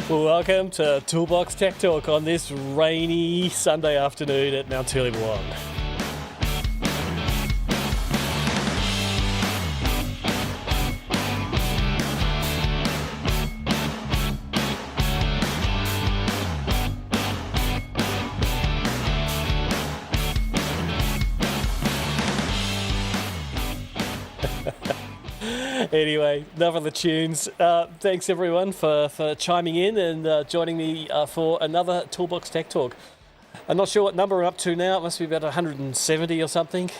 Well, welcome to Toolbox Tech Talk on this rainy Sunday afternoon at Mount Tilly-Blong. Anyway, enough of the tunes. Thanks everyone for chiming in and joining me for another Toolbox Tech Talk. I'm not sure what number we're up to now. It must be about 170 or something.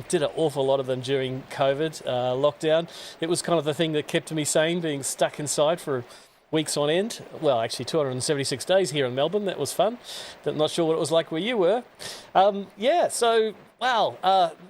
Did an awful lot of them during COVID lockdown. It was kind of the thing that kept me sane, being stuck inside for weeks on end. Well, actually 276 days here in Melbourne. That was fun. I'm not sure what it was like where you were.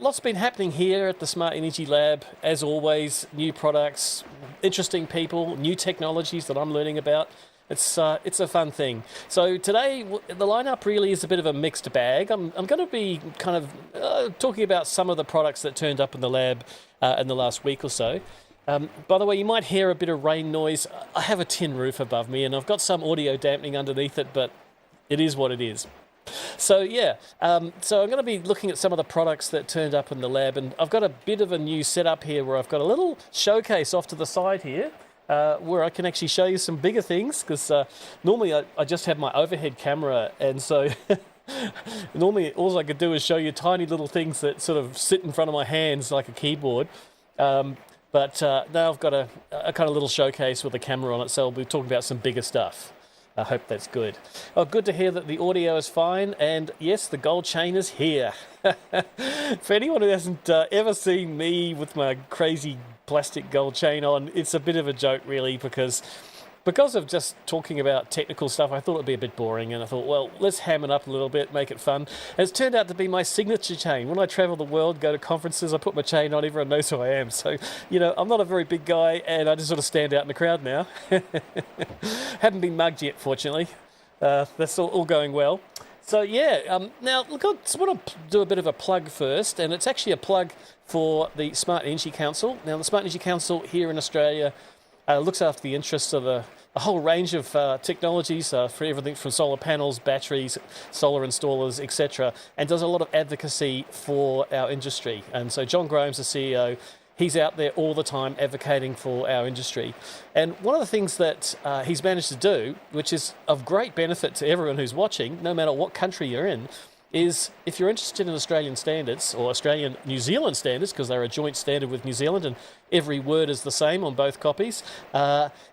Lots been happening here at the Smart Energy Lab. As always, new products, interesting people, new technologies that I'm learning about. It's a fun thing. So today, the lineup really is a bit of a mixed bag. I'm going to be kind of talking about some of the products that turned up in the lab in the last week or so. By the way, you might hear a bit of rain noise. I have a tin roof above me and I've got some audio dampening underneath it, but it is what it is. So I'm going to be looking at some of the products that turned up in the lab, and I've got a bit of a new setup here where I've got a little showcase off to the side here where I can actually show you some bigger things, because normally I just have my overhead camera, and so normally all I could do is show you tiny little things that sort of sit in front of my hands like a keyboard. But now I've got a kind of little showcase with a camera on it, so I'll be talking about some bigger stuff. I hope that's good. Oh, good to hear that the audio is fine, and yes, the gold chain is here. For anyone who hasn't ever seen me with my crazy plastic gold chain on, it's a bit of a joke really, because of just talking about technical stuff, I thought it'd be a bit boring, and I thought, well, let's ham it up a little bit, make it fun. And it's turned out to be my signature chain. When I travel the world, go to conferences, I put my chain on, everyone knows who I am. So, I'm not a very big guy, and I just sort of stand out in the crowd now. Haven't been mugged yet, fortunately. That's all going well. So, now, look, I just want to do a bit of a plug first, and it's actually a plug for the Smart Energy Council. Now, the Smart Energy Council here in Australia looks after the interests of a whole range of technologies for everything from solar panels, batteries, solar installers, etc., and does a lot of advocacy for our industry. And so John Grome's the CEO. He's out there all the time advocating for our industry. And one of the things that he's managed to do, which is of great benefit to everyone who's watching, no matter what country you're in, is if you're interested in Australian standards or Australian New Zealand standards, because they're a joint standard with New Zealand and every word is the same on both copies,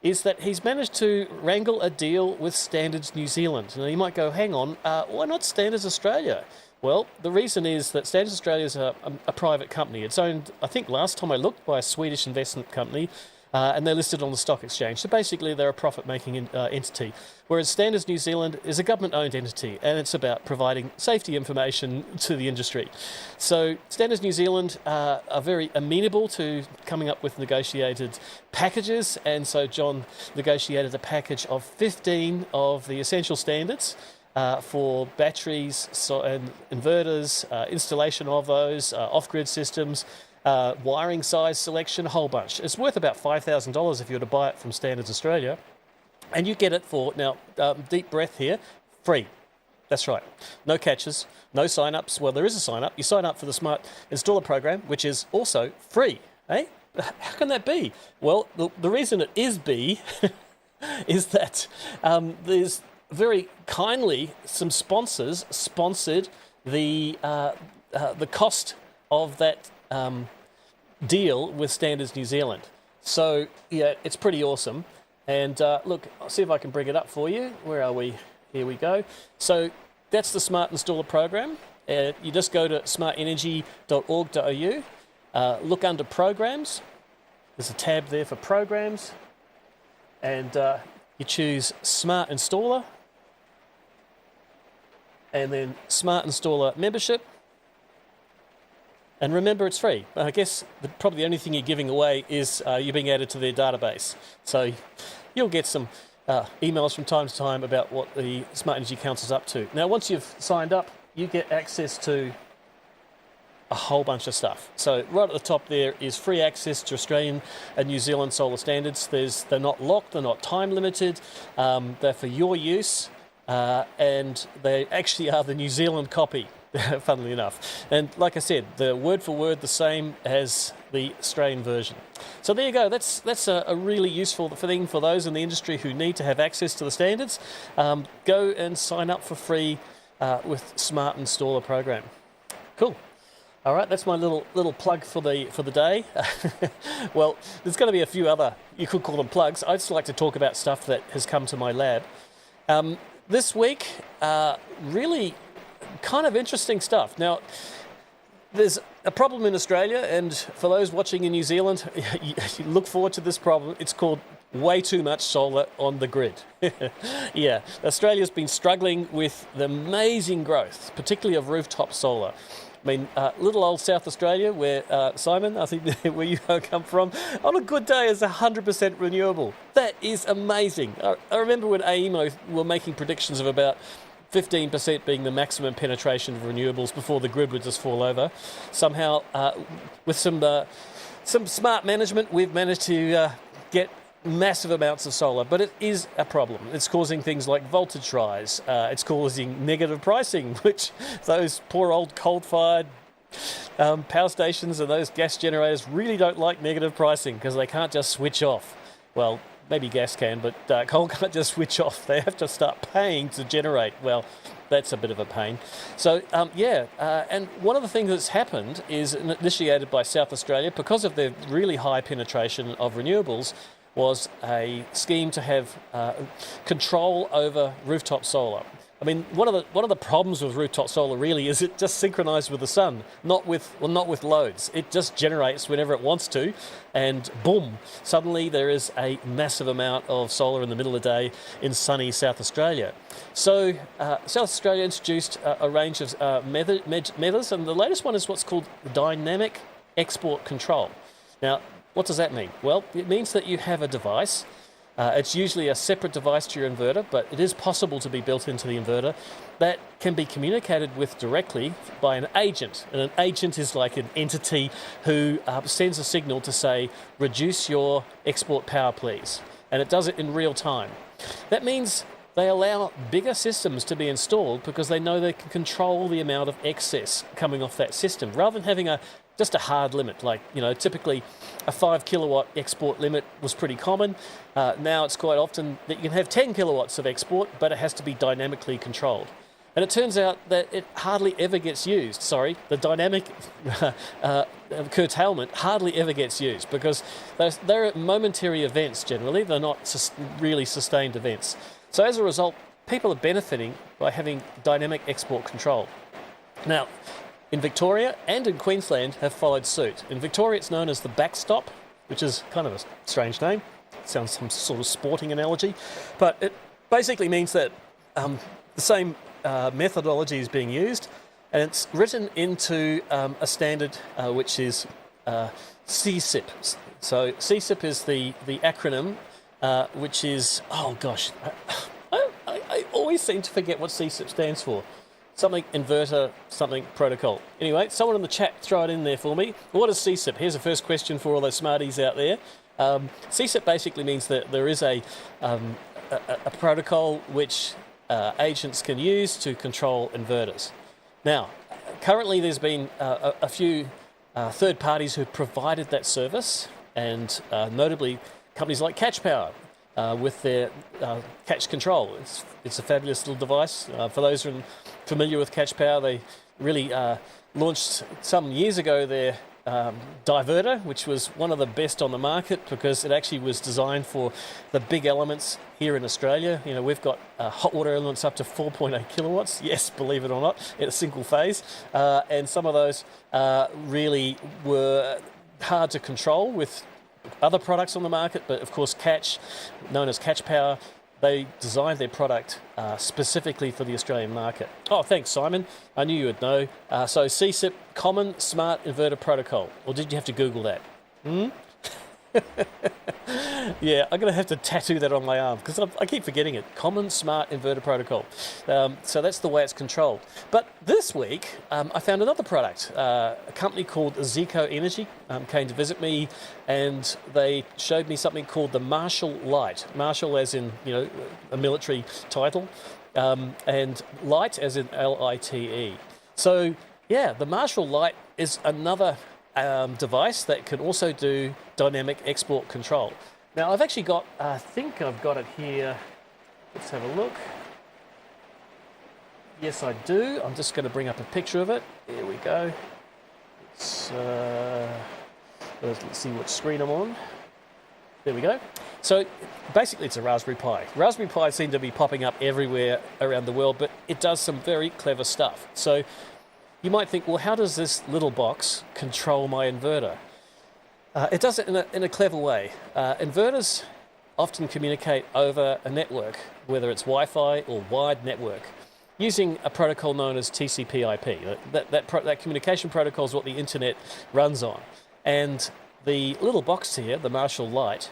is that he's managed to wrangle a deal with Standards New Zealand. Now you might go, hang on, why not Standards Australia? Well, the reason is that Standards Australia is a private company. It's owned, I think last time I looked, by a Swedish investment company, and they're listed on the stock exchange. So basically they're a profit-making entity, whereas Standards New Zealand is a government-owned entity, and it's about providing safety information to the industry. So Standards New Zealand are very amenable to coming up with negotiated packages, and so John negotiated a package of 15 of the essential standards for batteries and inverters, installation of those, off-grid systems, wiring size selection, a whole bunch. It's worth about $5,000 if you were to buy it from Standards Australia. And you get it for, now, deep breath here, free. That's right. No catches, no sign-ups. Well, there is a sign-up. You sign up for the Smart Installer program, which is also free. Eh? How can that be? Well, the reason it is B is that there's very kindly some sponsors sponsored the cost of that deal with Standards New Zealand. So, yeah, it's pretty awesome. And look, I'll see if I can bring it up for you. Where are we? Here we go. So that's the Smart Installer program. You just go to smartenergy.org.au, look under Programs. There's a tab there for Programs. And you choose Smart Installer. And then Smart Installer Membership. And remember, it's free. I guess probably the only thing you're giving away is you're being added to their database. So you'll get some emails from time to time about what the Smart Energy Council's up to. Now, once you've signed up, you get access to a whole bunch of stuff. So right at the top there is free access to Australian and New Zealand solar standards. They're not locked, they're not time limited, they're for your use, and they actually are the New Zealand copy, funnily enough. And like I said, they're word for word the same as the Australian version. So there you go, that's a really useful thing for those in the industry who need to have access to the standards. Go and sign up for free with Smart Installer program. Cool. All right, that's my little plug for the day. Well, there's going to be a few other, you could call them plugs. I'd just like to talk about stuff that has come to my lab. This week, really kind of interesting stuff. Now, there's a problem in Australia, and for those watching in New Zealand, you look forward to this problem. It's called way too much solar on the grid. Yeah, Australia's been struggling with the amazing growth, particularly of rooftop solar. I mean, little old South Australia, where Simon, I think where you come from, on a good day is 100% renewable. That is amazing. I remember when AEMO were making predictions of about 15% being the maximum penetration of renewables before the grid would just fall over. Somehow, with some smart management, we've managed to get massive amounts of solar, but it is a problem. It's causing things like voltage rise. It's causing negative pricing, which those poor old coal-fired power stations and those gas generators really don't like negative pricing because they can't just switch off. Well, maybe gas can, but coal can't just switch off. They have to start paying to generate. Well, that's a bit of a pain. So, and one of the things that's happened is initiated by South Australia because of their really high penetration of renewables was a scheme to have control over rooftop solar. I mean, one of the problems with rooftop solar really is it just synchronized with the sun, not with loads. It just generates whenever it wants to, and boom, suddenly there is a massive amount of solar in the middle of the day in sunny South Australia. So South Australia introduced a range of methods, and the latest one is what's called dynamic export control. Now, what does that mean? Well, it means that you have a device. It's usually a separate device to your inverter, but it is possible to be built into the inverter that can be communicated with directly by an agent. And an agent is like an entity who sends a signal to say, reduce your export power, please. And it does it in real time. That means they allow bigger systems to be installed because they know they can control the amount of excess coming off that system, rather than having just a hard limit. Like, typically a 5 kilowatt export limit was pretty common. Now it's quite often that you can have 10 kilowatts of export, but it has to be dynamically controlled. And it turns out that it hardly ever gets used. Sorry, the dynamic curtailment hardly ever gets used because they're momentary events generally. They're not really sustained events. So as a result, people are benefiting by having dynamic export control. Now, in Victoria and in Queensland have followed suit. In Victoria, it's known as the backstop, which is kind of a strange name. It sounds some sort of sporting analogy, but it basically means that the same methodology is being used, and it's written into a standard which is CSIP. So CSIP is the acronym, which is, oh gosh, I always seem to forget what CSIP stands for. Something inverter, something protocol. Anyway, someone in the chat, throw it in there for me. What is CSIP? Here's the first question for all those smarties out there. CSIP basically means that there is a protocol which agents can use to control inverters. Now, currently there's been a few third parties who provided that service, and notably companies like Catch Power with their Catch Control. It's a fabulous little device. For those who are familiar with Catch Power, they really launched some years ago their diverter, which was one of the best on the market because it actually was designed for the big elements here in Australia. We've got hot water elements up to 4.8 kilowatts. Yes, believe it or not, in a single phase. And some of those really were hard to control with other products on the market, but of course Catch, known as Catch Power, they designed their product specifically for the Australian market. Oh, thanks, Simon. I knew you would know. So CSIP, Common Smart Inverter Protocol. Or did you have to Google that? Yeah, I'm going to have to tattoo that on my arm because I keep forgetting it. Common Smart Inverter Protocol. So that's the way it's controlled. But this week, I found another product. A company called Zico Energy came to visit me, and they showed me something called the Marshall Lite. Marshall as in, a military title, and Lite as in Lite. So, yeah, the Marshall Lite is another device that can also do dynamic export control. Now, I've actually got, I think I've got it here. Let's have a look. Yes, I do. I'm just going to bring up a picture of it. There we go. Let's see what screen I'm on. There we go. So basically it's a Raspberry Pi. Raspberry Pi seem to be popping up everywhere around the world, but it does some very clever stuff. So you might think, well, how does this little box control my inverter? It does it in a clever way. Inverters often communicate over a network, whether it's Wi-Fi or wired network, using a protocol known as TCP/IP. That communication protocol is what the internet runs on. And the little box here, the Marshall Lite,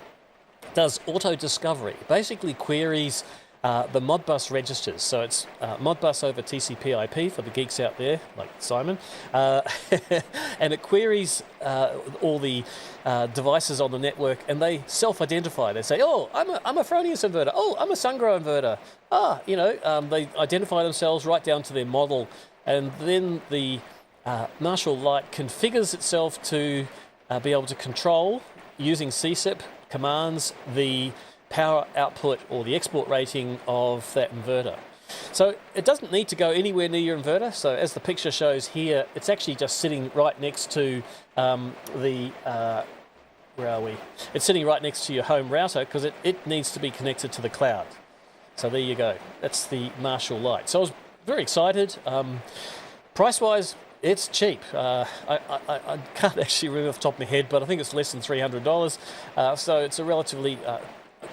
does auto-discovery. Basically queries the Modbus registers. So it's Modbus over TCP/IP for the geeks out there, like Simon. And it queries all the devices on the network, and they self-identify. They say, oh, I'm a Fronius inverter. Oh, I'm a Sungrow inverter. They identify themselves right down to their model. And then the Marshall Lite configures itself to be able to control, using CSIP commands, the power output or the export rating of that inverter. So it doesn't need to go anywhere near your inverter. So as the picture shows here, it's actually just sitting right next to where are we? It's sitting right next to your home router because it needs to be connected to the cloud. So there you go. That's the Marshall Lite. So I was very excited. Price-wise, it's cheap. I can't actually remember off the top of my head, but I think it's less than $300. So it's a relatively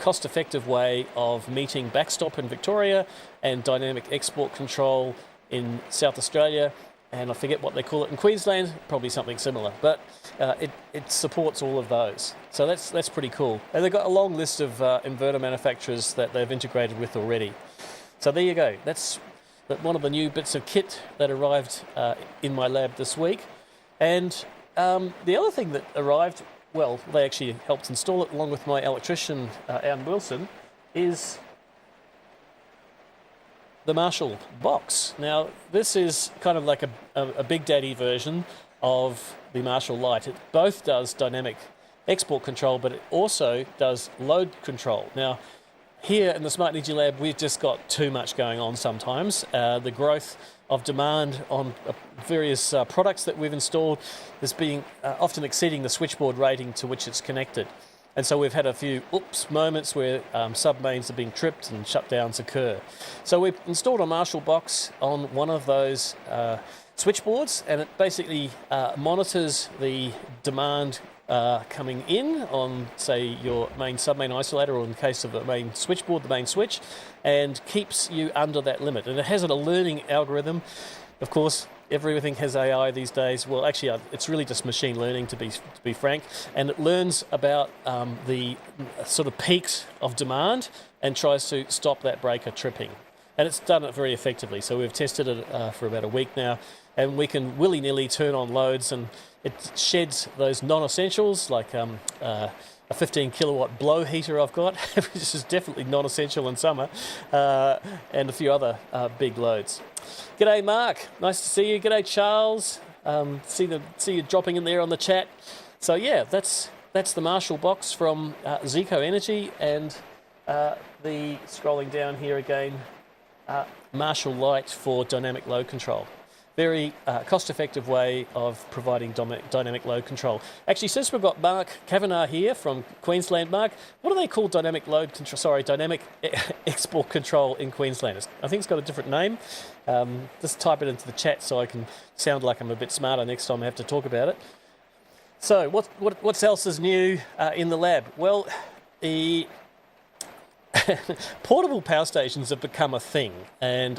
cost-effective way of meeting backstop in Victoria and dynamic export control in South Australia, and I forget what they call it in Queensland, probably something similar, but it supports all of those. So that's pretty cool. And they've got a long list of inverter manufacturers that they've integrated with already. So there you go. That's one of the new bits of kit that arrived in my lab this week. And the other thing that arrived, well, they actually helped install it along with my electrician, Anne Wilson, is the Marshall box. Now, this is kind of like a Big Daddy version of the Marshall Lite. It both does dynamic export control, but it also does load control. Now, here in the Smart Energy Lab, we've just got too much going on sometimes. The growth of demand on various products that we've installed is being often exceeding the switchboard rating to which it's connected. And so we've had a few moments where submains are being tripped and shutdowns occur. So we've installed a Marshall box on one of those switchboards, and it basically monitors the demand coming in on, say, your main submain isolator, or in the case of the main switchboard, the main switch, and keeps you under that limit. And it has a learning algorithm. Of course, everything has AI these days. Well, actually, it's really just machine learning, to be frank, and it learns about the sort of peaks of demand and tries to stop that breaker tripping. And it's done it very effectively. So we've tested it for about a week now, and we can willy-nilly turn on loads, and it sheds those non-essentials, like a 15 kilowatt blow heater I've got, which is definitely non-essential in summer, and a few other big loads. G'day Mark, nice to see you. G'day Charles, see you dropping in there on the chat. So yeah, that's the Marshall box from Zico Energy, and the scrolling down here again, Marshall Lite for dynamic load control. Very cost-effective way of providing dynamic load control. Actually, since we've got Mark Kavanagh here from Queensland, Mark, what do they call dynamic load control? Sorry, dynamic export control in Queensland. I think it's got a different name. Just type it into the chat so I can sound like I'm a bit smarter next time I have to talk about it. So, what else is new in the lab? Well, the portable power stations have become a thing, and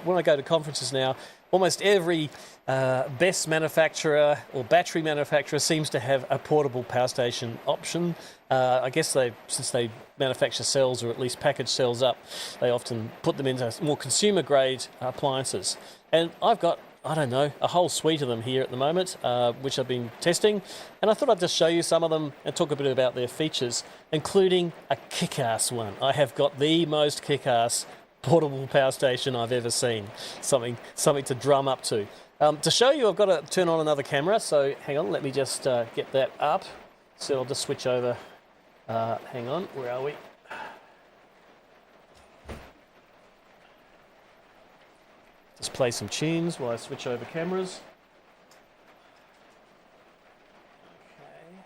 when I go to conferences now, almost every BESS manufacturer or battery manufacturer seems to have a portable power station option. I guess since they manufacture cells, or at least package cells up, they often put them into more consumer grade appliances. And I've got, I don't know, a whole suite of them here at the moment, which I've been testing. And I thought I'd just show you some of them and talk a bit about their features, including a kick-ass one. I have got the most kick-ass portable power station I've ever seen. Something to drum up to. To show you, I've got to turn on another camera, so hang on, let me just get that up. So I'll just switch over. Hang on, where are we? Just play some tunes while I switch over cameras. Okay.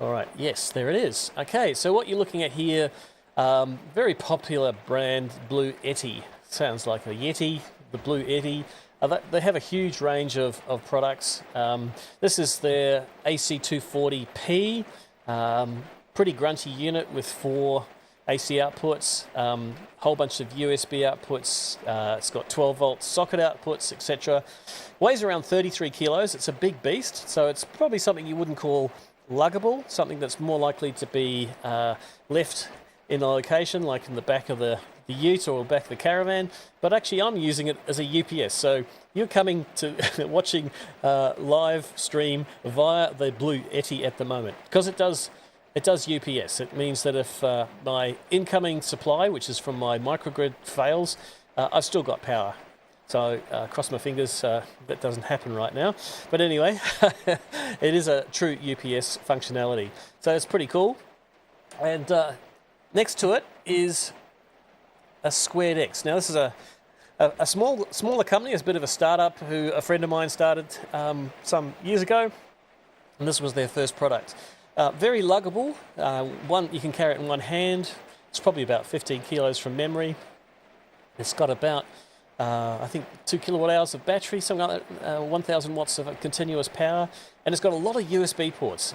All right, yes, there it is. Okay, so what you're looking at here, very popular brand, Blue Yeti. Sounds like a Yeti, the Blue Yeti. They have a huge range of products. This is their AC240P, pretty grunty unit with 4 AC outputs, whole bunch of USB outputs. It's got 12 volt socket outputs, etc. Weighs around 33 kilos. It's a big beast, so it's probably something you wouldn't call luggable, something that's more likely to be left in a location like in the back of the ute or back of the caravan. But actually I'm using it as a UPS, so you're coming to watching live stream via the Blue Yeti at the moment, because it does UPS. It means that if my incoming supply, which is from my microgrid, fails, I've still got power. So cross my fingers, that doesn't happen right now. But anyway, it is a true UPS functionality. So it's pretty cool. And next to it is a Squared X. Now this is a smaller company. It's a bit of a startup who a friend of mine started some years ago, and this was their first product. Very luggable. You can carry it in one hand. It's probably about 15 kilos from memory. It's got about I think 2 kilowatt hours of battery, something like that, 1,000 watts of continuous power, and it's got a lot of USB ports.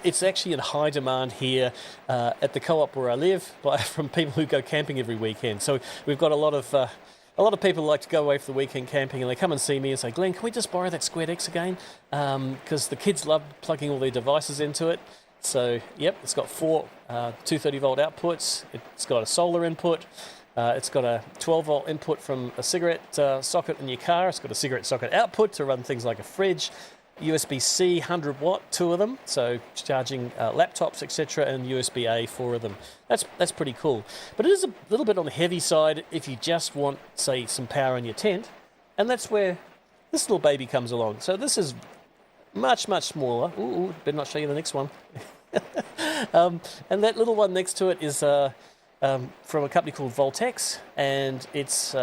It's actually in high demand here at the co-op where I live from people who go camping every weekend. So we've got a lot of people who like to go away for the weekend camping, and they come and see me and say, "Glenn, can we just borrow that Squared X again?" Because the kids love plugging all their devices into it. So yep, it's got 4 230 volt outputs. It's got a solar input. It's got a 12 volt input from a cigarette socket in your car. It's got a cigarette socket output to run things like a fridge. USB-C 100 watt, 2 of them, so charging laptops, etc., and USB-A, 4 of them. That's pretty cool. But it is a little bit on the heavy side if you just want, say, some power in your tent, and that's where this little baby comes along. So this is much, much smaller. Ooh, better not show you the next one. And that little one next to it is from a company called Voltex, and it's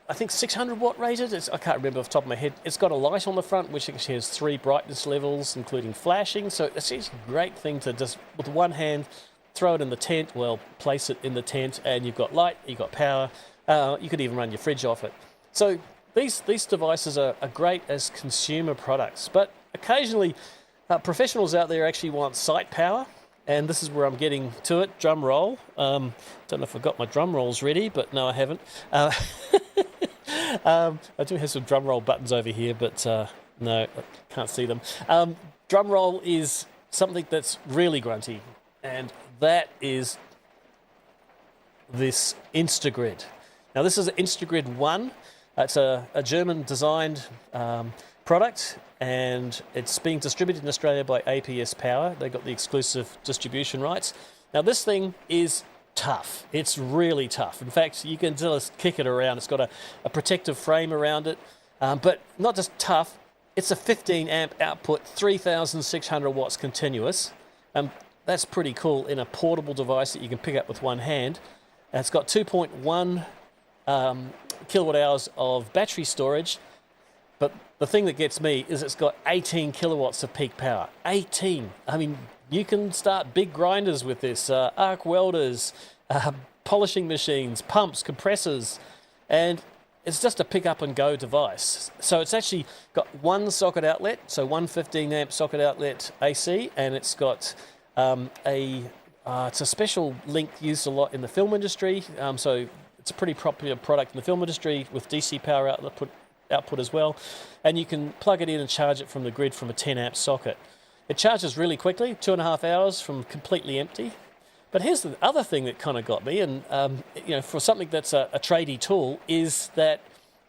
I think 600 watt rated. I can't remember off the top of my head. It's got a light on the front which actually has 3 brightness levels, including flashing. So it's a great thing to just, with one hand, throw it in the tent, place it in the tent, and you've got light, you've got power. You could even run your fridge off it. So these devices are great as consumer products, but occasionally professionals out there actually want site power. And this is where I'm getting to it. Drum roll. Don't know if I've got my drum rolls ready, but no, I haven't. I do have some drum roll buttons over here, but no, I can't see them. Drum roll is something that's really grunty, and that is this Instagrid. Now, this is an Instagrid 1. It's a German-designed product, and it's being distributed in Australia by APS Power. They got the exclusive distribution rights. Now, this thing is tough. It's really tough. In fact, you can just kick it around. It's got a protective frame around it, but not just tough. It's a 15 amp output, 3,600 watts continuous. That's pretty cool in a portable device that you can pick up with one hand. And it's got 2.1 kilowatt hours of battery storage. But the thing that gets me is it's got 18 kilowatts of peak power. 18. I mean, you can start big grinders with this, arc welders, polishing machines, pumps, compressors, and it's just a pick up and go device. So it's actually got one socket outlet, so one 15 amp socket outlet AC, and it's got it's a special link used a lot in the film industry. So It's a pretty popular product in the film industry with DC power output as well. And you can plug it in and charge it from the grid from a 10 amp socket. It charges really quickly, 2.5 hours from completely empty. But here's the other thing that kind of got me, and for something that's a tradie tool, is that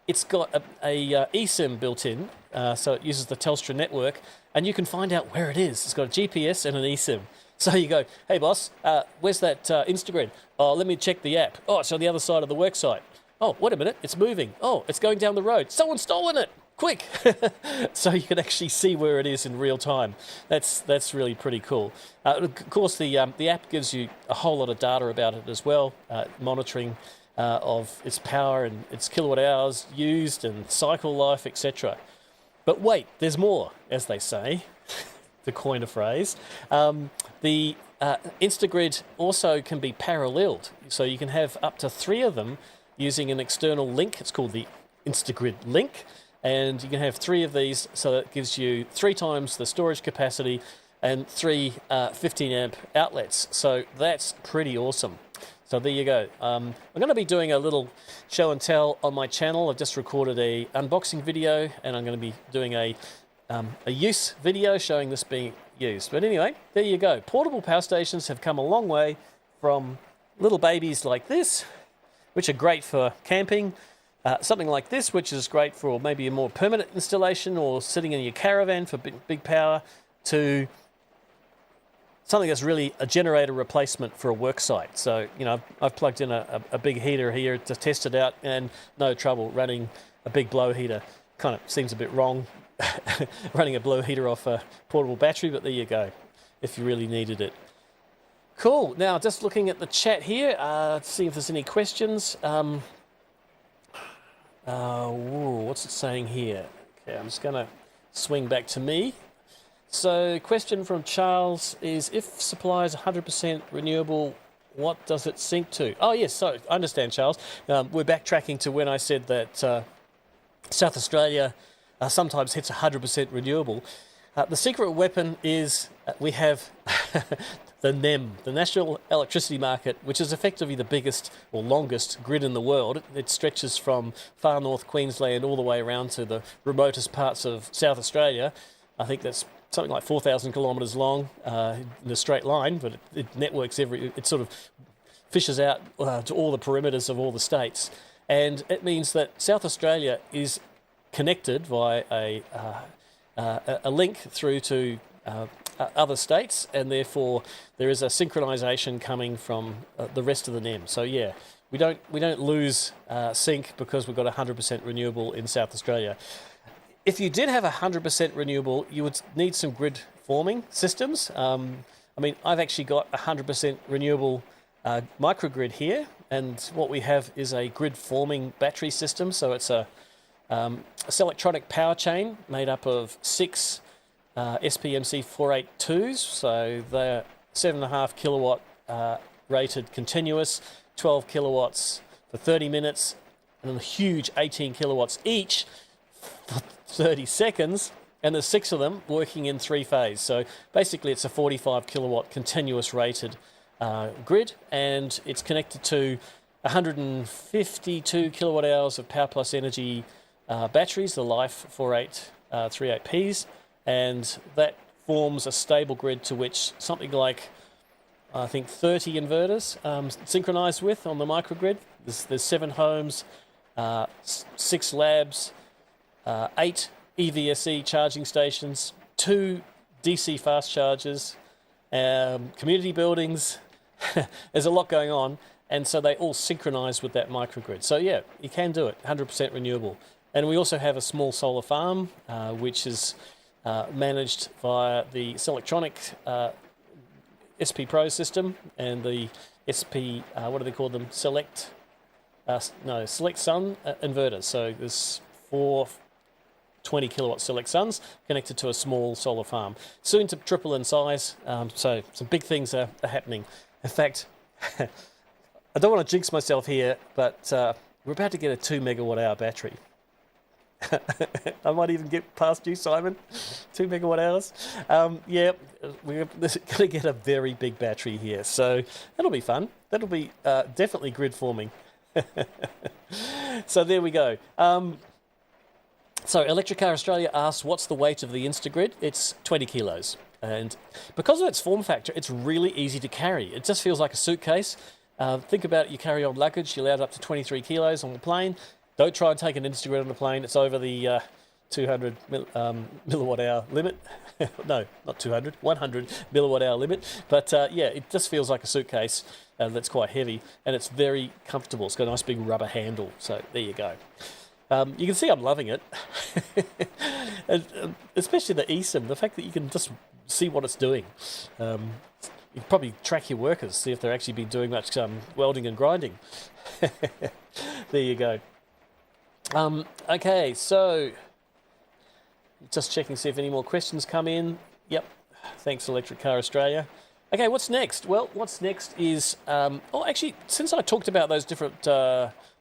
it's got a eSIM built in, so it uses the Telstra network, and you can find out where it is. It's got a GPS and an eSIM. So you go, hey boss, where's that Instagrid? Oh, let me check the app. Oh, it's on the other side of the work site. Oh, wait a minute, it's moving. Oh, it's going down the road. Someone's stolen it. Quick! So you can actually see where it is in real time. That's really pretty cool. Of course, the app gives you a whole lot of data about it as well, monitoring of its power and its kilowatt hours used and cycle life, etc. But wait, there's more, as they say, to coin a phrase. The Instagrid also can be paralleled, so you can have up to 3 of them using an external link. It's called the Instagrid link. And you can have 3 of these, so that gives you 3 times the storage capacity and 3 15 amp outlets. So that's pretty awesome. So there you go. I'm going to be doing a little show and tell on my channel. I've just recorded a unboxing video, and I'm going to be doing a use video showing this being used. But anyway, there you go. Portable power stations have come a long way from little babies like this, which are great for camping. Something like this, which is great for maybe a more permanent installation or sitting in your caravan for big power, to something that's really a generator replacement for a work site. So, I've plugged in a big heater here to test it out, and no trouble running a big blow heater. Kind of seems a bit wrong running a blow heater off a portable battery, but there you go, if you really needed it. Cool. Now, just looking at the chat here, see if there's any questions. What's it saying here? Okay, I'm just going to swing back to me. So, question from Charles is, if supply is 100% renewable, what does it sync to? Oh, yes, so I understand, Charles. We're backtracking to when I said that South Australia sometimes hits 100% renewable. The secret weapon is we have the NEM, the National Electricity Market, which is effectively the biggest or longest grid in the world. It stretches from far north Queensland all the way around to the remotest parts of South Australia. I think that's something like 4,000 kilometres long in a straight line, but it networks it sort of fishes out to all the perimeters of all the states. And it means that South Australia is connected via a link through to other states, and therefore there is a synchronisation coming from the rest of the NEM. So yeah, we don't lose sync because we've got 100% renewable in South Australia. If you did have 100% renewable, you would need some grid forming systems. I've actually got 100% renewable microgrid here, and what we have is a grid forming battery system. So it's a electronic power chain made up of 6 SPMC 482s, so they're 7.5 kilowatt rated continuous, 12 kilowatts for 30 minutes, and a huge 18 kilowatts each for 30 seconds, and there's 6 of them working in 3 phase. So basically it's a 45 kilowatt continuous rated grid, and it's connected to 152 kilowatt hours of Power Plus Energy batteries, the Life 4838Ps, and that forms a stable grid to which something like, I think, 30 inverters synchronized with on the microgrid. There's 7 homes, 6 labs, 8 EVSE charging stations, 2 DC fast chargers, community buildings. There's a lot going on, and so they all synchronize with that microgrid. So yeah, you can do it, 100% renewable. And we also have a small solar farm, which is managed via the Selectronic SP Pro system and the SP, what do they call them? Select Sun inverters. So there's 4 20 kilowatt Select Suns connected to a small solar farm. Soon to triple in size, so some big things are happening. In fact, I don't want to jinx myself here, but we're about to get a 2 megawatt hour battery. I might even get past you, Simon. 2 megawatt hours. Yeah, we're going to get a very big battery here, so that'll be fun. That'll be definitely grid forming. So there we go. So Electric Car Australia asks, what's the weight of the Instagrid? It's 20 kilos. And because of its form factor, it's really easy to carry. It just feels like a suitcase. Think about it, you carry on luggage, you're allowed up to 23 kilos on the plane. Don't try and take an Instagrid on the plane. It's over the 200 milliwatt hour limit. No, not 200, 100 milliwatt hour limit. But yeah, it just feels like a suitcase that's quite heavy, and it's very comfortable. It's got a nice big rubber handle. So there you go. You can see I'm loving it. And, especially the eSIM, the fact that you can just see what it's doing. You can probably track your workers, see if they're actually been doing much welding and grinding. There you go. Okay, so just checking, see if any more questions come in. Yep, thanks Electric Car Australia. Okay, what's next? Well, what's next is, oh, actually, since I talked about those different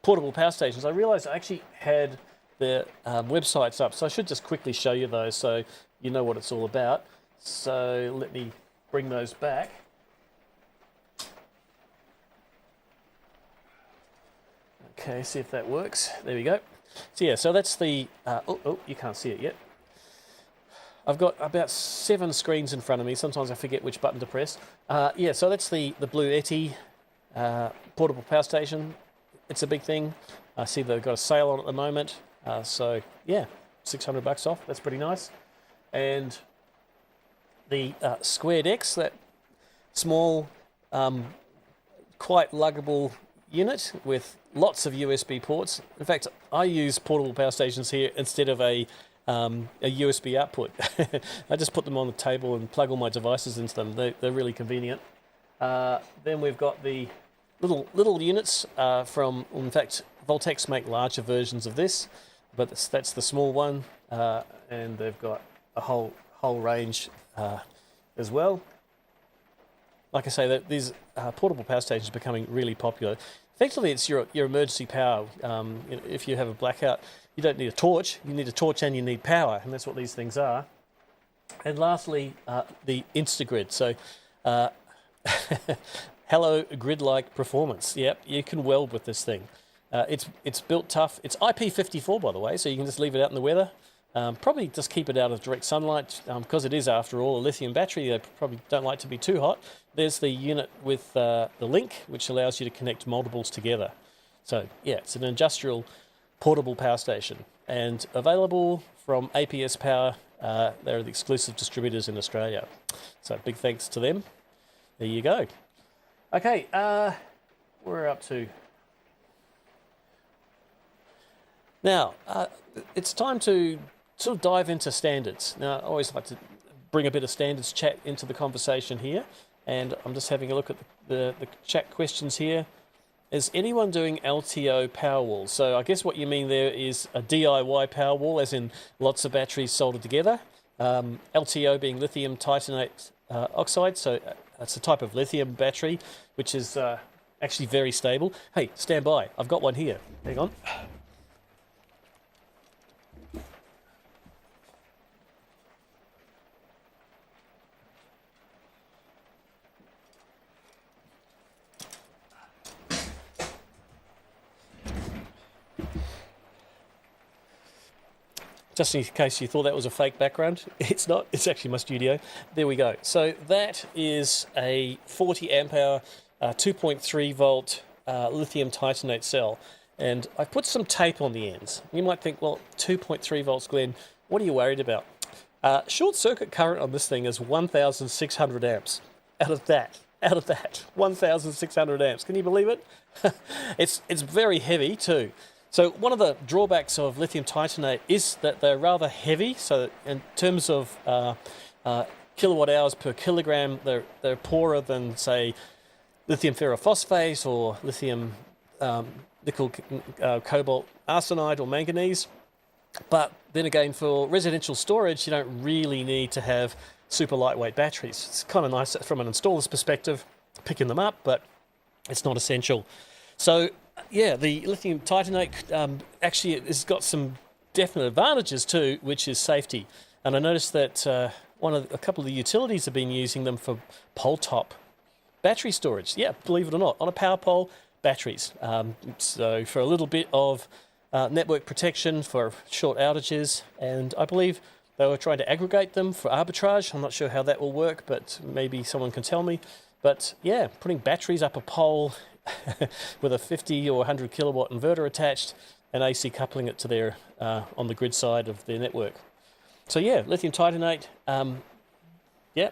portable power stations, I realised I actually had their websites up, so I should just quickly show you those so you know what it's all about. So let me bring those back. Okay, see if that works. There we go. So yeah, so that's the, oh, you can't see it yet. I've got about 7 screens in front of me. Sometimes I forget which button to press. Yeah, so that's the Blue Yeti portable power station. It's a big thing. I see they've got a sale on at the moment. So yeah, $600 off. That's pretty nice. And the Squared X, that small, quite luggable unit with lots of USB ports. In fact, I use portable power stations here instead of a USB output. I just put them on the table and plug all my devices into them. They're really convenient. Then we've got the little units from, in fact, Voltex make larger versions of this, but that's the small one, and they've got a whole range as well. Like I say, these portable power stations are becoming really popular. Effectively, it's your emergency power. If you have a blackout, you don't need a torch. You need a torch and you need power, and that's what these things are. And lastly, the Instagrid. So, hello, grid-like performance. Yep, you can weld with this thing. It's built tough. It's IP54, by the way, so you can just leave it out in the weather. Probably just keep it out of direct sunlight because it is, after all, a lithium battery. They probably don't like to be too hot. There's the unit with the link, which allows you to connect multiples together. So, yeah, it's an industrial portable power station and available from APS Power. They're the exclusive distributors in Australia. So, big thanks to them. There you go. Okay, we're up to... Now, it's time to sort of dive into standards. Now, I always like to bring a bit of standards chat into the conversation here, and I'm just having a look at the chat questions here. Is anyone doing LTO power walls? So I guess what you mean there is a DIY power wall, as in lots of batteries soldered together. LTO being lithium titanate oxide, so that's a type of lithium battery, which is actually very stable. Hey, stand by. I've got one here. Hang on. Just in case you thought that was a fake background, it's not. It's actually my studio. There we go. So that is a 40 amp hour, 2.3 volt lithium titanate cell. And I've put some tape on the ends. You might think, well, 2.3 volts, Glenn, what are you worried about? Short circuit current on this thing is 1,600 amps. Out of that, 1,600 amps. Can you believe it? It's very heavy too. So one of the drawbacks of lithium titanate is that they're rather heavy. So in terms of kilowatt hours per kilogram, they're poorer than, say, lithium ferrophosphate or lithium nickel cobalt arsenide or manganese. But then again, for residential storage, you don't really need to have super lightweight batteries. It's kind of nice from an installer's perspective, picking them up, but it's not essential. So yeah, the lithium titanate actually has got some definite advantages too, which is safety. And I noticed that a couple of the utilities have been using them for pole top battery storage. Yeah, believe it or not, on a power pole, batteries. So for a little bit of network protection for short outages, and I believe they were trying to aggregate them for arbitrage. I'm not sure how that will work, but maybe someone can tell me. But yeah, putting batteries up a pole with a 50 or 100 kilowatt inverter attached and AC coupling it to their on the grid side of their network. So yeah, lithium titanate, yeah,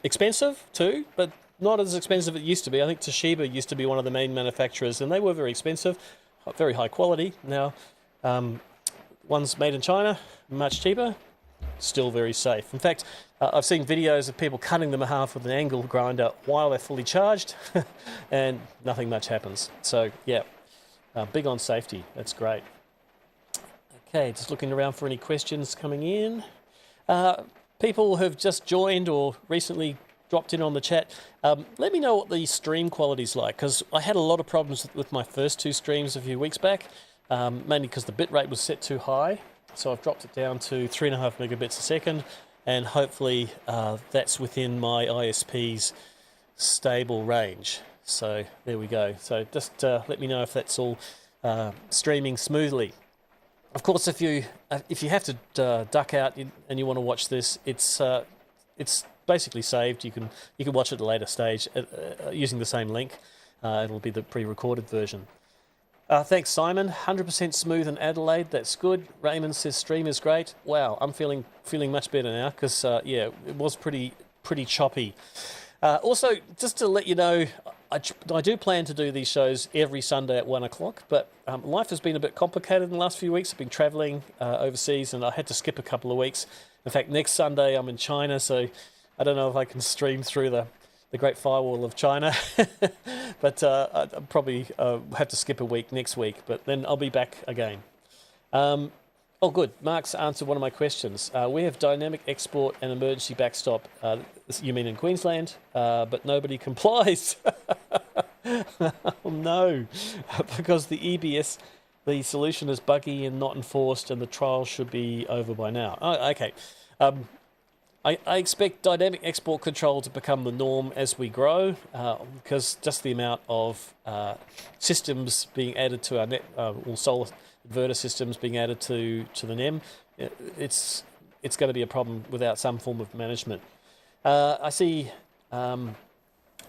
expensive too, but not as expensive as it used to be. I think Toshiba used to be one of the main manufacturers, and they were very expensive, very high quality. Now, ones made in China, much cheaper, still very safe. In fact, I've seen videos of people cutting them in half with an angle grinder while they're fully charged, and nothing much happens. So yeah, big on safety. That's great. Okay, just looking around for any questions coming in. People who've just joined or recently dropped in on the chat, let me know what the stream quality's like, because I had a lot of problems with my first two streams a few weeks back, mainly because the bitrate was set too high. So I've dropped it down to 3.5 megabits a second, and hopefully that's within my ISP's stable range. So there we go. So just let me know if that's all streaming smoothly. Of course, if you have to duck out and you want to watch this, it's basically saved. You can watch it at a later stage using the same link. It'll be the pre-recorded version. Thanks, Simon. 100% smooth in Adelaide. That's good. Raymond says stream is great. Wow, I'm feeling much better now because yeah, it was pretty choppy. Also, just to let you know, I do plan to do these shows every Sunday at 1 o'clock, but life has been a bit complicated in the last few weeks. I've been travelling overseas, and I had to skip a couple of weeks. In fact, next Sunday I'm in China, so I don't know if I can stream through the Great Firewall of China, but I'll probably have to skip a week next week, but then I'll be back again. Oh, good. Mark's answered one of my questions. We have dynamic export and emergency backstop. You mean in Queensland? But nobody complies. Oh, no. Because the EBS, the solution is buggy and not enforced, and the trial should be over by now. Oh, okay. I expect dynamic export control to become the norm as we grow, because just the amount of systems being added to our net, or solar inverter systems being added to the NEM, it's going to be a problem without some form of management. I see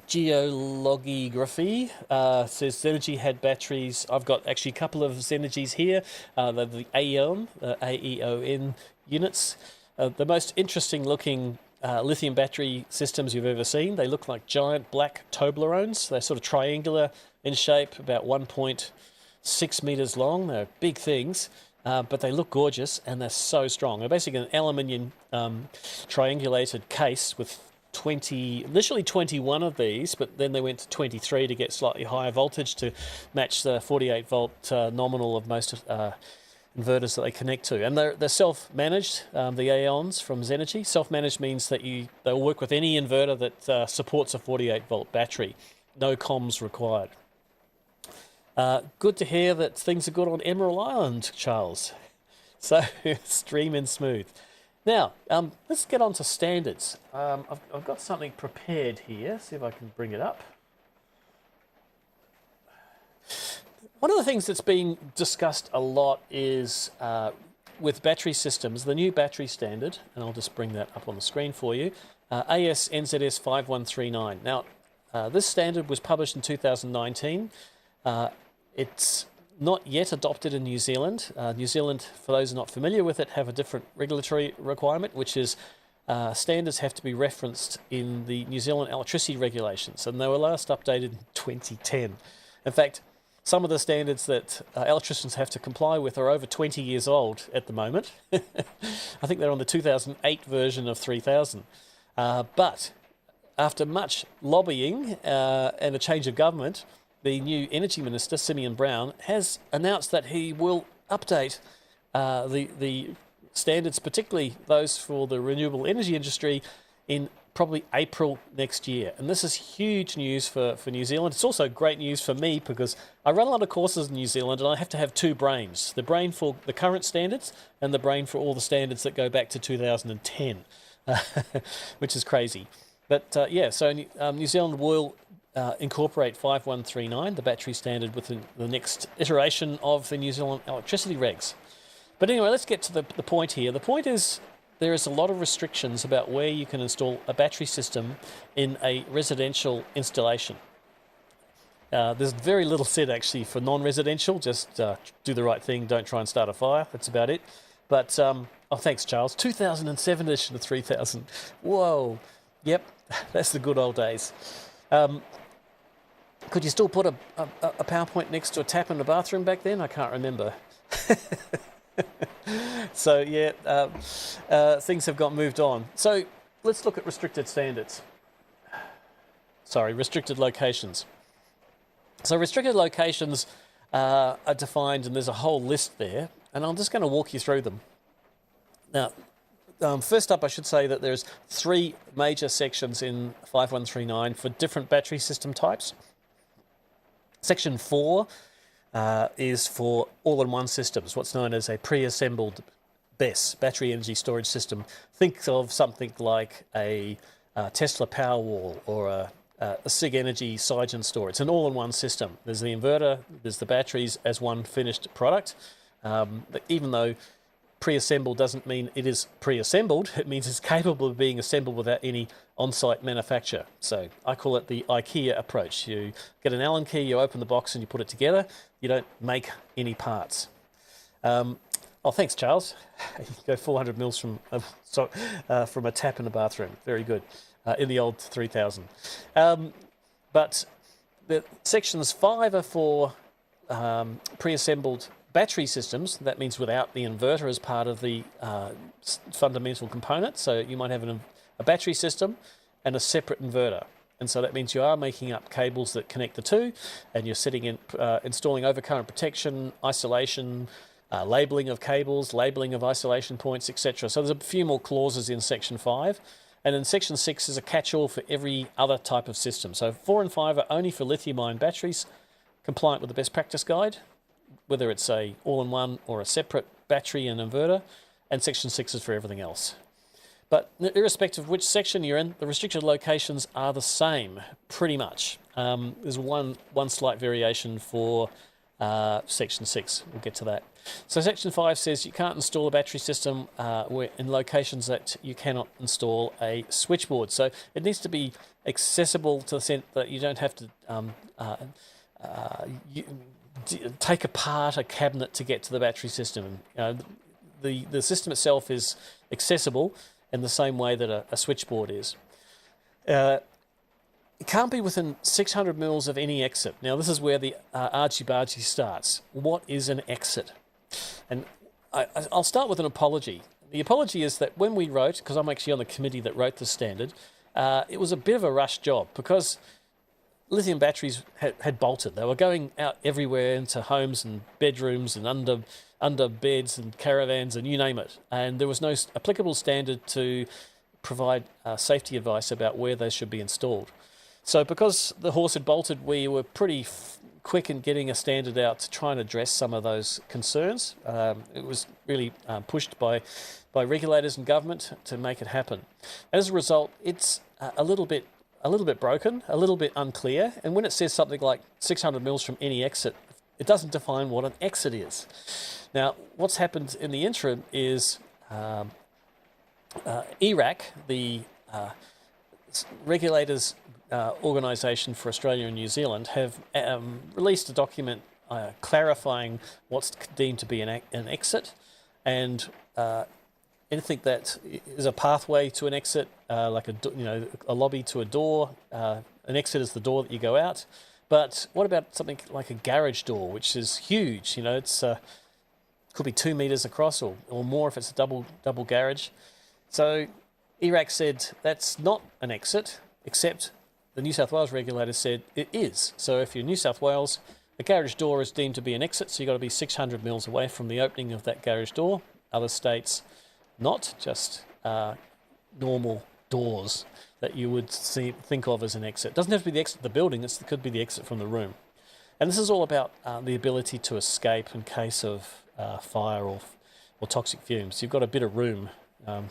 Geologography says Zenergy had batteries. I've got actually a couple of Zenergys here, the AEON units. The most interesting looking lithium battery systems you've ever seen. They look like giant black Toblerones. They're sort of triangular in shape, about 1.6 meters long. They're big things, but they look gorgeous and they're so strong. They're basically an aluminium triangulated case with initially 21 of these, but then they went to 23 to get slightly higher voltage to match the 48 volt nominal of most inverters that they connect to. And they're self-managed, the Aeons from Zenergy. Self-managed means that they'll work with any inverter that supports a 48 volt battery. No comms required. Good to hear that things are good on Emerald Island, Charles. So streaming smooth. Now, let's get on to standards. I've got something prepared here. See if I can bring it up. One of the things that's been discussed a lot is with battery systems, the new battery standard, and I'll just bring that up on the screen for you, AS/NZS 5139. Now, this standard was published in 2019. It's not yet adopted in New Zealand. New Zealand, for those who are not familiar with it, have a different regulatory requirement, which is standards have to be referenced in the New Zealand electricity regulations, and they were last updated in 2010. In fact, some of the standards that electricians have to comply with are over 20 years old at the moment. I think they're on the 2008 version of 3000. But after much lobbying and a change of government, the new Energy Minister, Simeon Brown, has announced that he will update the standards, particularly those for the renewable energy industry, in probably April next year. And this is huge news for New Zealand. It's also great news for me because I run a lot of courses in New Zealand and I have to have two brains. The brain for the current standards and the brain for all the standards that go back to 2010, which is crazy. But yeah, so New Zealand will incorporate 5139, the battery standard, with the next iteration of the New Zealand electricity regs. But anyway, let's get to the point here. The point is there is a lot of restrictions about where you can install a battery system in a residential installation. There's very little said actually for non-residential. Just do the right thing, don't try and start a fire. That's about it. But, oh, thanks, Charles. 2007 edition of 3000. Whoa. Yep, that's the good old days. Could you still put a PowerPoint next to a tap in the bathroom back then? I can't remember. So, yeah, things have got moved on. So, let's look at restricted standards. Sorry, restricted locations. So restricted locations are defined, and there's a whole list there, and I'm just going to walk you through them. Now, first up, I should say that there's 3 major sections in 5139 for different battery system types. Section 4 is for all-in-one systems, what's known as a pre-assembled BESS, battery energy storage system. Think of something like a Tesla Powerwall or a SIG Energy Cygen store. It's an all-in-one system. There's the inverter, there's the batteries as one finished product. But even though pre-assembled doesn't mean it is pre-assembled, it means it's capable of being assembled without any on-site manufacture. So I call it the IKEA approach. You get an Allen key, you open the box and you put it together. You don't make any parts. Oh, thanks, Charles. You go 400 mils from a tap in the bathroom. Very good. In the old 3000. But the sections 5 are for pre-assembled battery systems. That means without the inverter as part of the fundamental component. So you might have a battery system and a separate inverter. And so that means you are making up cables that connect the two, and you're installing overcurrent protection, isolation, labeling of cables, labeling of isolation points, etc. So there's a few more clauses in section 5. And then section 6 is a catch-all for every other type of system. So 4 and 5 are only for lithium-ion batteries, compliant with the best practice guide, whether it's a all-in-one or a separate battery and inverter, and section 6 is for everything else. But irrespective of which section you're in, the restricted locations are the same, pretty much. There's one slight variation for section 6. We'll get to that. So section 5 says you can't install a battery system in locations that you cannot install a switchboard. So it needs to be accessible to the extent that you don't have to take apart a cabinet to get to the battery system. The system itself is accessible in the same way that a switchboard is. It can't be within 600 mils of any exit. Now, this is where the argy-bargy starts. What is an exit? And I'll start with an apology. The apology is that when we wrote, because I'm actually on the committee that wrote the standard, it was a bit of a rush job because lithium batteries had bolted. They were going out everywhere into homes and bedrooms and under beds and caravans and you name it. And there was no applicable standard to provide safety advice about where they should be installed. So because the horse had bolted, we were pretty quick in getting a standard out to try and address some of those concerns. It was really pushed by regulators and government to make it happen. As a result, it's a little bit broken, a little bit unclear. And when it says something like 600 mils from any exit, it doesn't define what an exit is. Now, what's happened in the interim is ERAC, the regulators organisation for Australia and New Zealand, have released a document clarifying what's deemed to be an exit, and anything that is a pathway to an exit, like a lobby to a door. An exit is the door that you go out. But what about something like a garage door, which is huge? It's could be 2 meters across or more if it's a double garage. So ERAC said that's not an exit, except the New South Wales regulator said it is. So if you're in New South Wales, a garage door is deemed to be an exit, so you've got to be 600 mils away from the opening of that garage door. Other states, not, just normal doors that you would think of as an exit. It doesn't have to be the exit of the building, it could be the exit from the room. And this is all about the ability to escape in case of fire or toxic fumes. You've got a bit of room.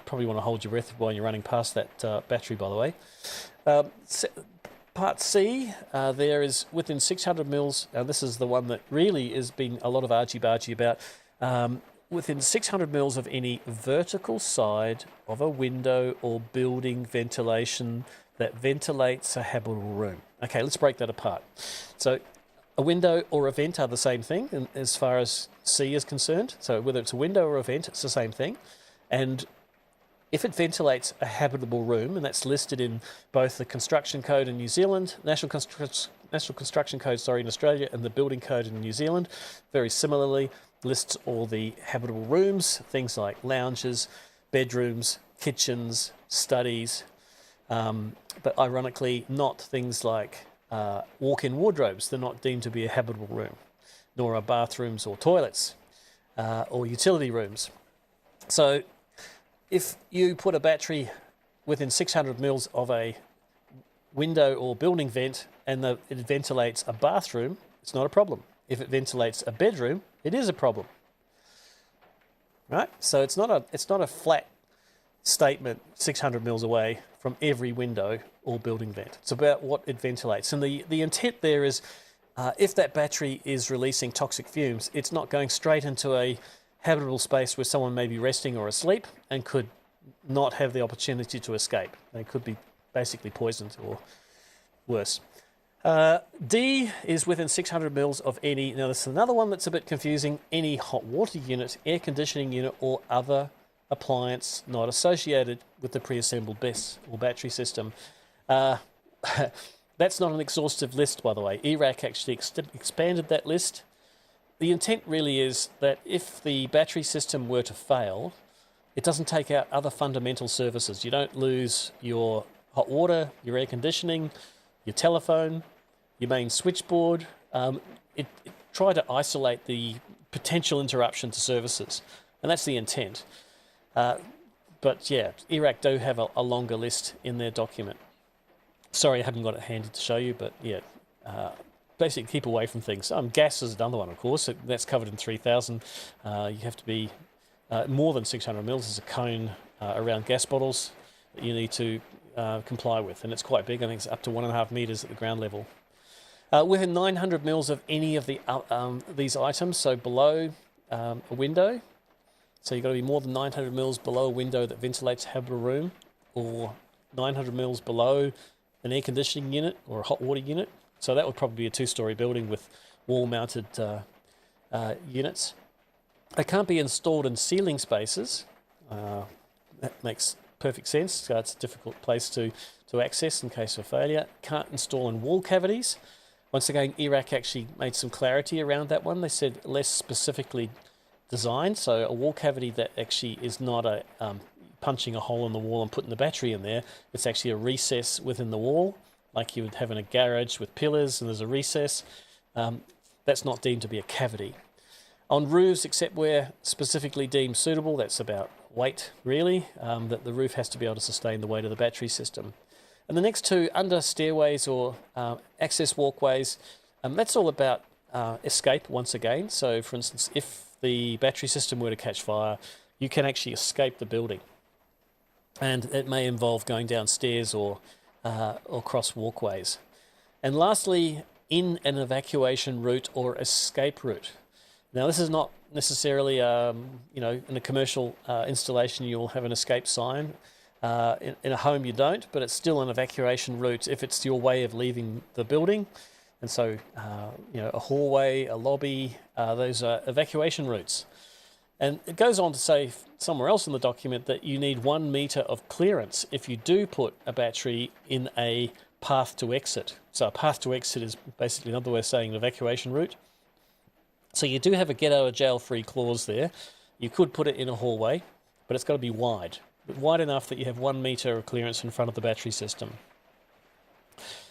Probably want to hold your breath while you're running past that battery, by the way. Part C, there is within 600 mils, and this is the one that really has been a lot of argy-bargy about, within 600 mils of any vertical side of a window or building ventilation that ventilates a habitable room. Okay, let's break that apart. So a window or a vent are the same thing as far as C is concerned. So whether it's a window or a vent, it's the same thing. And if it ventilates a habitable room, and that's listed in both the Construction Code in New Zealand, National Construction Code, in Australia, and the Building Code in New Zealand, very similarly lists all the habitable rooms, things like lounges, bedrooms, kitchens, studies, but ironically not things like walk-in wardrobes. They're not deemed to be a habitable room, nor are bathrooms or toilets or utility rooms. So if you put a battery within 600 mils of a window or building vent and it ventilates a bathroom, it's not a problem. If it ventilates a bedroom, it is a problem. Right? So it's not a flat statement 600 mils away from every window or building vent. It's about what it ventilates. And the intent there is if that battery is releasing toxic fumes, it's not going straight into a habitable space where someone may be resting or asleep and could not have the opportunity to escape. They could be basically poisoned or worse. D is within 600 mils of any, now this is another one that's a bit confusing, any hot water unit, air conditioning unit or other appliance not associated with the pre-assembled BESS or battery system. That's not an exhaustive list, by the way. ERAC actually expanded that list. The intent really is that if the battery system were to fail, it doesn't take out other fundamental services. You don't lose your hot water, your air conditioning, your telephone, your main switchboard. It try to isolate the potential interruption to services, and that's the intent. But yeah, ERAC do have a longer list in their document. Sorry, I haven't got it handy to show you, but yeah, basically keep away from things. Gas is another one, of course. That's covered in 3000. You have to be more than 600 mils. There's a cone around gas bottles that you need to comply with, and it's quite big. I think it's up to 1.5 meters at the ground level. Within 900 mils of any of these items, so below a window, so you've got to be more than 900 mils below a window that ventilates a habitable room, or 900 mils below an air conditioning unit or a hot water unit. So that would probably be a 2-story building with wall-mounted units. They can't be installed in ceiling spaces. That makes perfect sense. So it's a difficult place to access in case of failure. Can't install in wall cavities. Once again, ERAC actually made some clarity around that one. They said less specifically designed. So a wall cavity that actually is not a punching a hole in the wall and putting the battery in there. It's actually a recess within the wall, like you would have in a garage with pillars and there's a recess. That's not deemed to be a cavity. On roofs, except where specifically deemed suitable, that's about weight really, that the roof has to be able to sustain the weight of the battery system. And the next two, under stairways or access walkways, that's all about escape once again. So for instance, if the battery system were to catch fire, you can actually escape the building. And it may involve going downstairs or cross walkways. And lastly, in an evacuation route or escape route. Now, this is not necessarily, in a commercial installation, you'll have an escape sign. In a home, you don't, but it's still an evacuation route if it's your way of leaving the building. And so, a hallway, a lobby, those are evacuation routes. And it goes on to say somewhere else in the document that you need 1 meter of clearance if you do put a battery in a path to exit. So a path to exit is basically another way of saying an evacuation route. So you do have a get out of jail free clause there. You could put it in a hallway, but it's got to be wide. But wide enough that you have 1 meter of clearance in front of the battery system.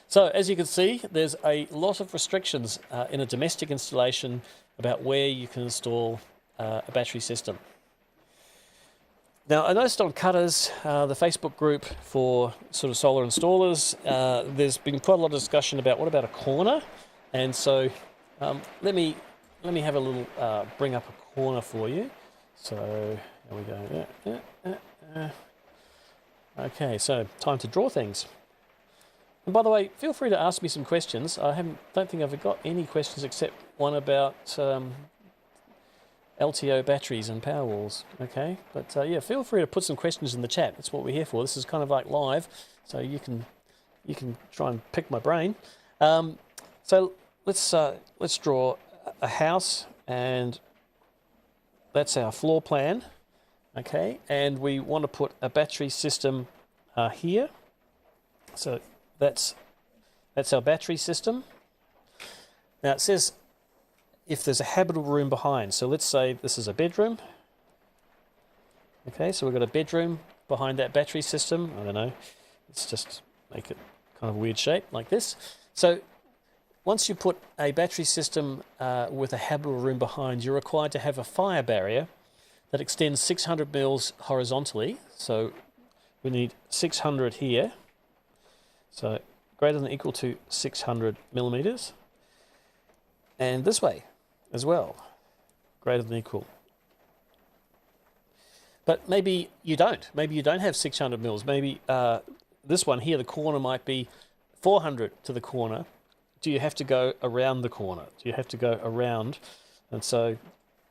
So as you can see, there's a lot of restrictions in a domestic installation about where you can install a battery system. Now, I noticed on Cutters, the Facebook group for sort of solar installers, there's been quite a lot of discussion about what about a corner, and so let me have a little bring up a corner for you. So there we go. Okay, so time to draw things. And by the way, feel free to ask me some questions. Don't think I've got any questions except one about LTO batteries and power walls. Okay, but yeah, feel free to put some questions in the chat. That's what we're here for. This is kind of like live, so you can try and pick my brain. So let's draw a house, and that's our floor plan. Okay, and we want to put a battery system here. So that's our battery system. Now it says if there's a habitable room behind. So let's say this is a bedroom. Okay, so we've got a bedroom behind that battery system. I don't know. Let's just make it kind of weird shape like this. So once you put a battery system with a habitable room behind, you're required to have a fire barrier that extends 600 mils horizontally. So we need 600 here. So greater than or equal to 600 millimeters. And this way as well, greater than or equal. But maybe you don't. Maybe you don't have 600 mils. Maybe this one here, the corner might be 400 to the corner. Do you have to go around the corner? Do you have to go around? And so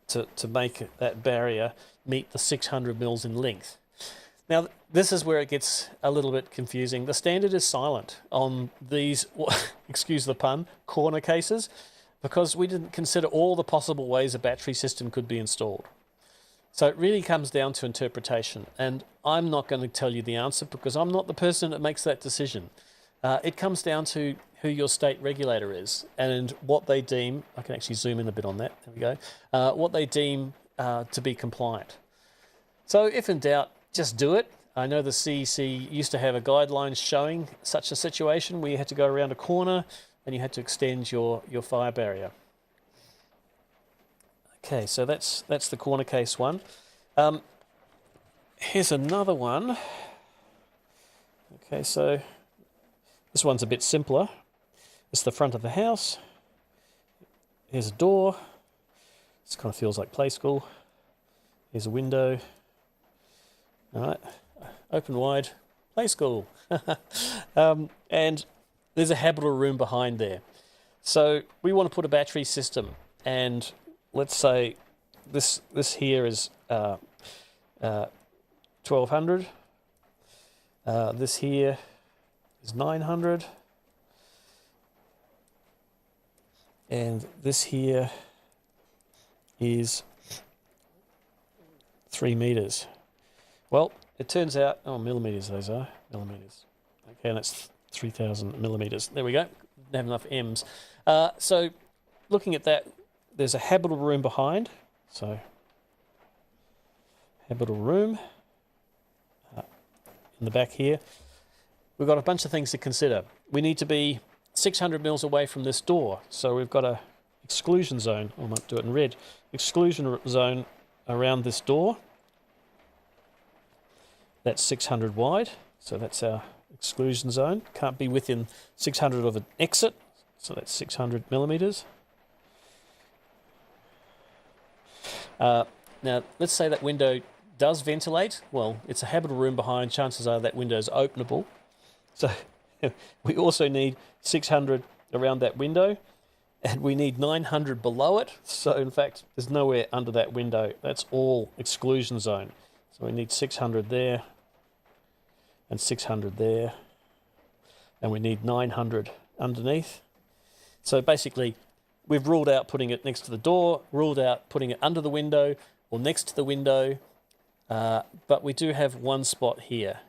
to make that barrier meet the 600 mils in length. Now, this is where it gets a little bit confusing. The standard is silent on these, excuse the pun, corner cases, because we didn't consider all the possible ways a battery system could be installed. So it really comes down to interpretation, and I'm not going to tell you the answer because I'm not the person that makes that decision. It comes down to who your state regulator is and what they deem, I can actually zoom in a bit on that, there we go, what they deem to be compliant. So if in doubt, just do it. I know the CEC used to have a guideline showing such a situation where you had to go around a corner and you had to extend your fire barrier. Okay, so that's the corner case one. Here's another one. Okay, so this one's a bit simpler. It's the front of the house. Here's a door. This kind of feels like play school. Here's a window. All right, open wide, play school. And there's a habitable room behind there. So we want to put a battery system, and let's say this here is 1200. This here is 900. And this here is 3 meters. Well, it turns out, millimeters those are, millimeters. Okay, and that's 3,000 millimeters. There we go, didn't have enough M's. So looking at that, there's a habitable room behind. So habitable room in the back here. We've got a bunch of things to consider. We need to be 600 mils away from this door. So we've got a exclusion zone, I might do it in red, exclusion zone around this door. That's 600 wide, so that's our exclusion zone. Can't be within 600 of an exit, so that's 600 millimeters. Now, let's say that window does ventilate. Well, it's a habitable room behind. Chances are that window is openable. So we also need 600 around that window, and we need 900 below it. So, in fact, there's nowhere under that window. That's all exclusion zone. So we need 600 there, and 600 there, and we need 900 underneath. So basically, we've ruled out putting it next to the door, ruled out putting it under the window or next to the window, but we do have one spot here.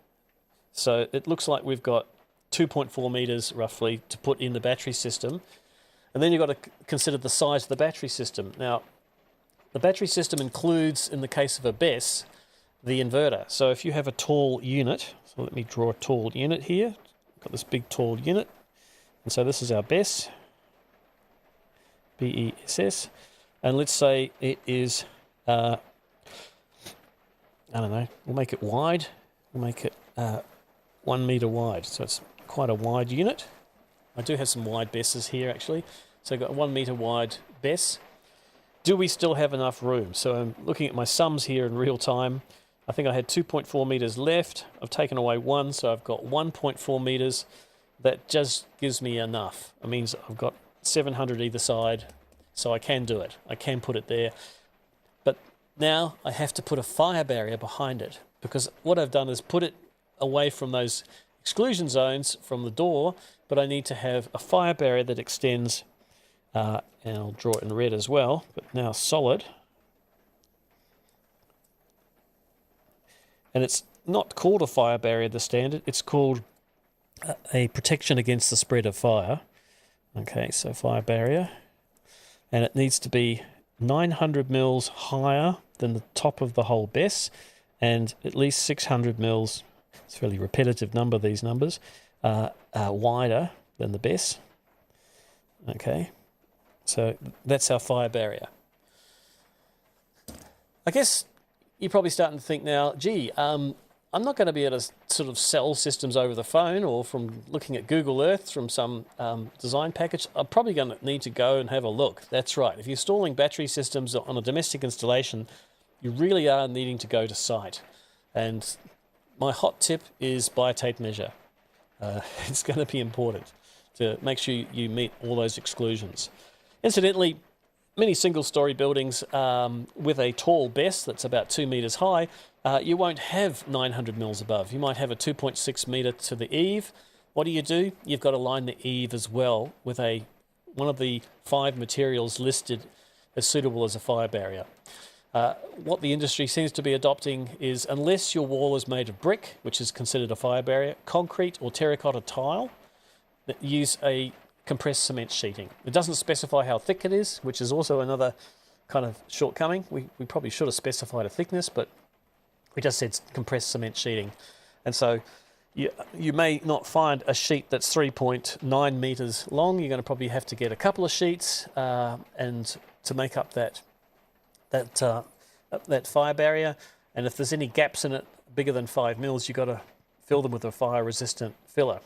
So it looks like we've got 2.4 meters roughly to put in the battery system. And then you've got to consider the size of the battery system. Now, the battery system includes, in the case of a BESS, the inverter. So if you have a tall unit, so let me draw a tall unit here. Got this big tall unit. And so this is our BESS, B-E-S-S. And let's say it is, I don't know, we'll make it wide. We'll make it 1 meter wide. So it's quite a wide unit. I do have some wide BESSes here actually. So I've got a 1 meter wide BESS. Do we still have enough room? So I'm looking at my sums here in real time. I think I had 2.4 meters left. I've taken away 1, so I've got 1.4 meters. that just gives me enough. It means I've got 700 either side, so I can do it. I can put it there. But now I have to put a fire barrier behind it, because what I've done is put it away from those exclusion zones from the door, but I need to have a fire barrier that extends, and I'll draw it in red as well, but now solid. And it's not called a fire barrier, the standard, it's called a protection against the spread of fire. Okay, so fire barrier. And it needs to be 900 mils higher than the top of the whole BESS, and at least 600 mils, it's a fairly repetitive number, these numbers, wider than the BESS. Okay, so that's our fire barrier. I guess you're probably starting to think now, gee, I'm not going to be able to sort of sell systems over the phone or from looking at Google Earth from some design package. I'm probably going to need to go and have a look. That's right. If you're installing battery systems on a domestic installation, you really are needing to go to site. And my hot tip is buy a tape measure. It's going to be important to make sure you meet all those exclusions. Incidentally, many single-story buildings with a tall BESS that's about 2 metres high, you won't have 900 mils above. You might have a 2.6 metre to the eave. What do? You've got to line the eave as well with one of the 5 materials listed as suitable as a fire barrier. What the industry seems to be adopting is, unless your wall is made of brick, which is considered a fire barrier, concrete or terracotta tile, use a compressed cement sheeting. It doesn't specify how thick it is, which is also another kind of shortcoming. We probably should have specified a thickness, but we just said compressed cement sheeting. And so you may not find a sheet that's 3.9 meters long. You're going to probably have to get a couple of sheets and to make up that fire barrier. And if there's any gaps in it bigger than 5 mils, you've got to fill them with a fire-resistant filler.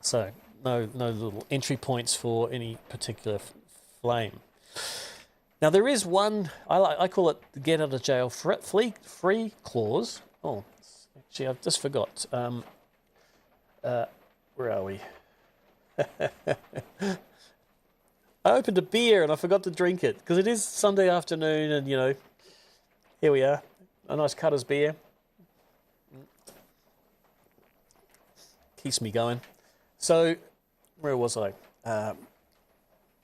So no little entry points for any particular flame. Now there is one, I call it the get out of jail free clause. Oh, actually I've just forgot. Where are we? I opened a beer and I forgot to drink it because it is Sunday afternoon, and here we are, a nice Cutter's beer. Keeps me going. So, where was I?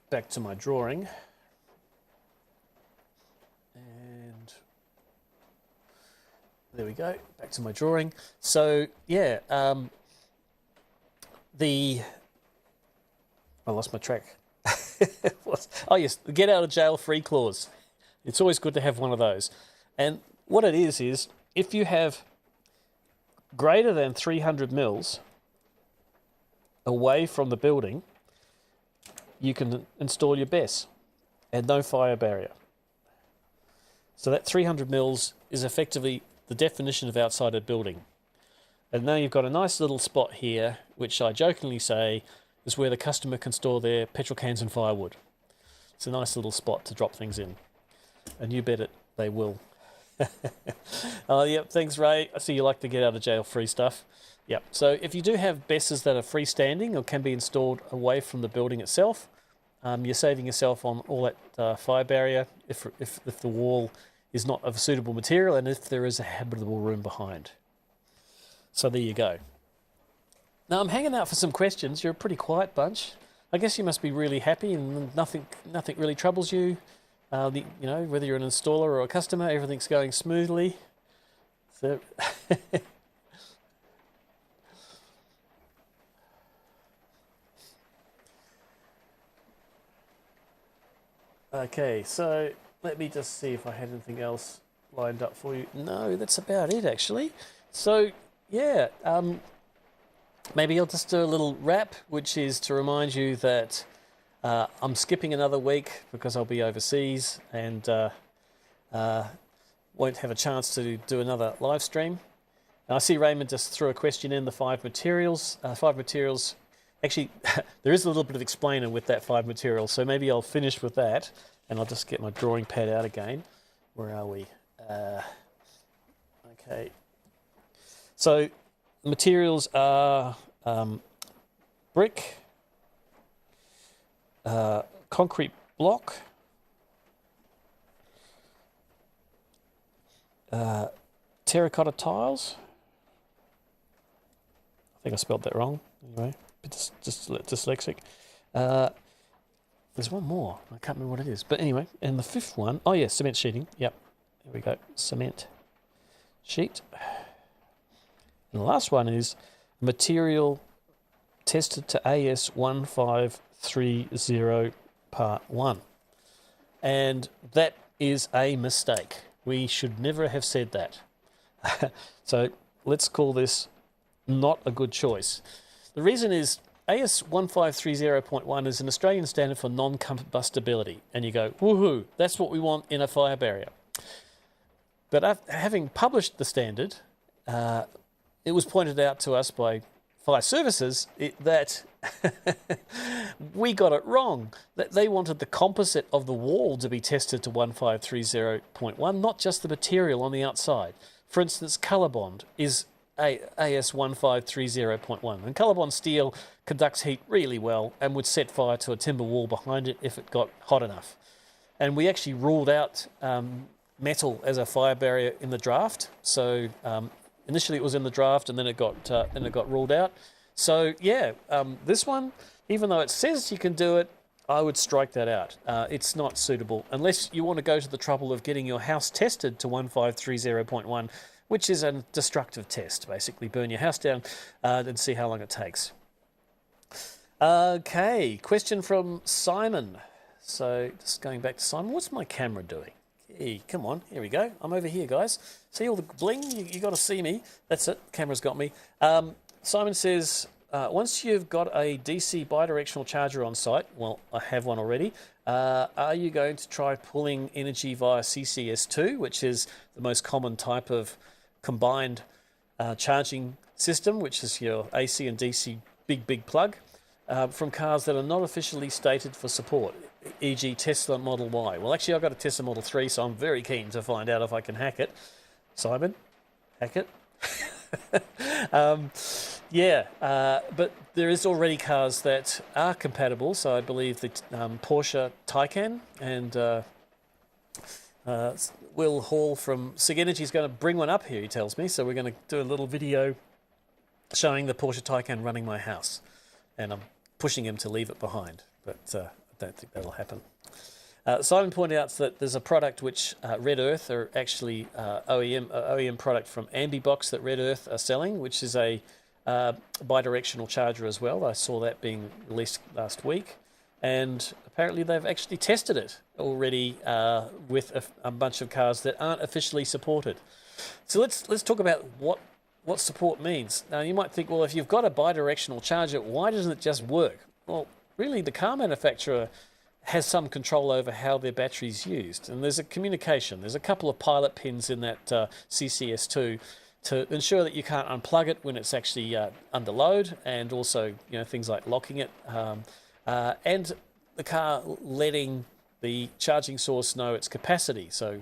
Back to my drawing. And there we go, back to my drawing. So, yeah, I lost my track. Oh, yes, the get out of jail free clause. It's always good to have one of those. And what it is if you have greater than 300 mils away from the building, you can install your BESS and no fire barrier. So that 300 mils is effectively the definition of outside a building. And now you've got a nice little spot here, which I jokingly say is where the customer can store their petrol cans and firewood. It's a nice little spot to drop things in. And you bet it, they will. Oh, yep, thanks, Ray. I see you like to get out of jail free stuff. Yep, so if you do have BESSes that are freestanding or can be installed away from the building itself, you're saving yourself on all that fire barrier if the wall is not of a suitable material and if there is a habitable room behind. So there you go. Now I'm hanging out for some questions. You're a pretty quiet bunch. I guess you must be really happy and nothing really troubles you. Whether you're an installer or a customer, everything's going smoothly. So okay, so let me just see if I had anything else lined up for you. No, that's about it actually. So yeah, maybe I'll just do a little wrap, which is to remind you that I'm skipping another week because I'll be overseas and won't have a chance to do another live stream. And I see Raymond just threw a question in, the 5 materials. 5 materials, actually, there is a little bit of explainer with that 5 materials, so maybe I'll finish with that and I'll just get my drawing pad out again. Where are we? Okay. So materials are brick, concrete block, terracotta tiles. I think I spelled that wrong. Anyway, just dyslexic. There's one more. I can't remember what it is. But anyway, and the fifth one, oh yeah, cement sheeting. Yep, there we go. Cement sheet. And the last one is material tested to AS1530 Part 1. And that is a mistake. We should never have said that. So let's call this not a good choice. The reason is AS1530.1 is an Australian standard for non-combustibility. And you go, woohoo, that's what we want in a fire barrier. But having published the standard, it was pointed out to us by fire services that we got it wrong. That they wanted the composite of the wall to be tested to 1530.1, not just the material on the outside. For instance, Colorbond is AS1530.1, and Colorbond steel conducts heat really well and would set fire to a timber wall behind it if it got hot enough. And we actually ruled out metal as a fire barrier in the draft. So initially it was in the draft, and then it got ruled out. So yeah, this one, even though it says you can do it, I would strike that out. It's not suitable unless you want to go to the trouble of getting your house tested to 1530.1, which is a destructive test. Basically, burn your house down and see how long it takes. Okay, question from Simon. So just going back to Simon, what's my camera doing? Hey, come on, here we go. I'm over here, guys. See all the bling? You got to see me. That's it. Camera's got me. Simon says, once you've got a DC bidirectional charger on site, well, I have one already, are you going to try pulling energy via CCS2, which is the most common type of combined charging system, which is your AC and DC big plug, from cars that are not officially stated for support, e.g. Tesla Model Y? Well, actually, I've got a Tesla Model 3, so I'm very keen to find out if I can hack it. Simon, hack it? But there is already cars that are compatible, so I believe the Porsche Taycan and Will Hall from SIG Energy is going to bring one up here, he tells me, so we're going to do a little video showing the Porsche Taycan running my house, and I'm pushing him to leave it behind, but I don't think that'll happen. Simon pointed out that there's a product which Red Earth are actually OEM product from Ambibox that Red Earth are selling, which is a bidirectional charger as well. I saw that being released last week, and apparently they've actually tested it already with a bunch of cars that aren't officially supported. So let's talk about what support means. Now you might think, well, if you've got a bidirectional charger, why doesn't it just work? Well, really, the car manufacturer has some control over how their battery's used, and there's a communication. There's a couple of pilot pins in that CCS2 to ensure that you can't unplug it when it's actually under load, and also things like locking it, and the car letting the charging source know its capacity, so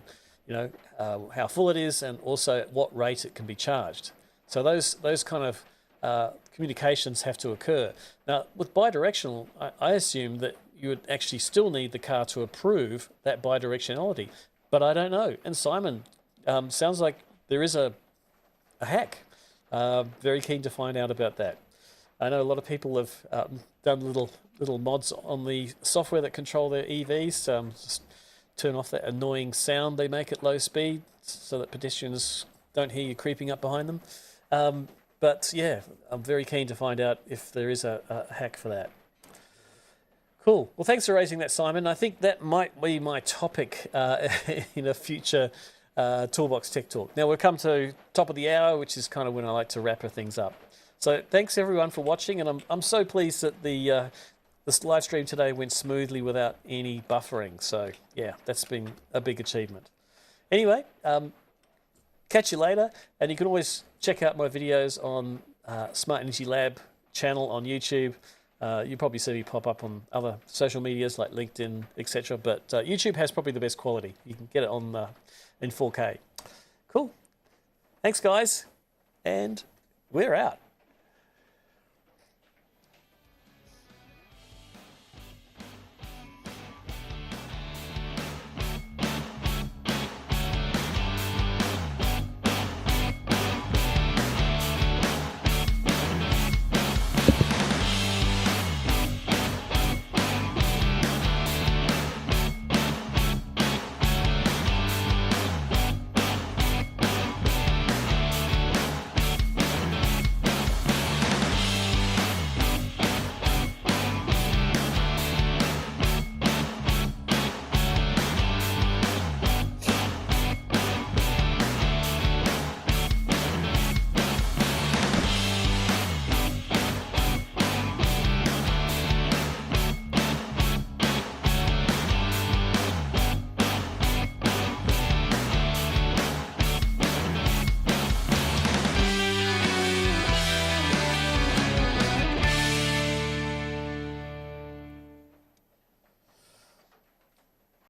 how full it is, and also at what rate it can be charged. So those kind of communications have to occur. Now with bidirectional, I assume that you would actually still need the car to approve that bidirectionality, but I don't know. And Simon, sounds like there is a hack. Very keen to find out about that. I know a lot of people have done little mods on the software that control their EVs. Just turn off that annoying sound they make at low speed so that pedestrians don't hear you creeping up behind them. But yeah, I'm very keen to find out if there is a hack for that. Cool. Well, thanks for raising that, Simon. I think that might be my topic in a future Toolbox Tech Talk. Now, we've come to top of the hour, which is kind of when I like to wrap things up. So thanks, everyone, for watching. And I'm so pleased that this live stream today went smoothly without any buffering. So, yeah, that's been a big achievement. Anyway, catch you later. And you can always check out my videos on Smart Energy Lab channel on YouTube. You probably see me pop up on other social medias like LinkedIn, etc. But YouTube has probably the best quality. You can get it on in 4K. Cool. Thanks, guys. And we're out.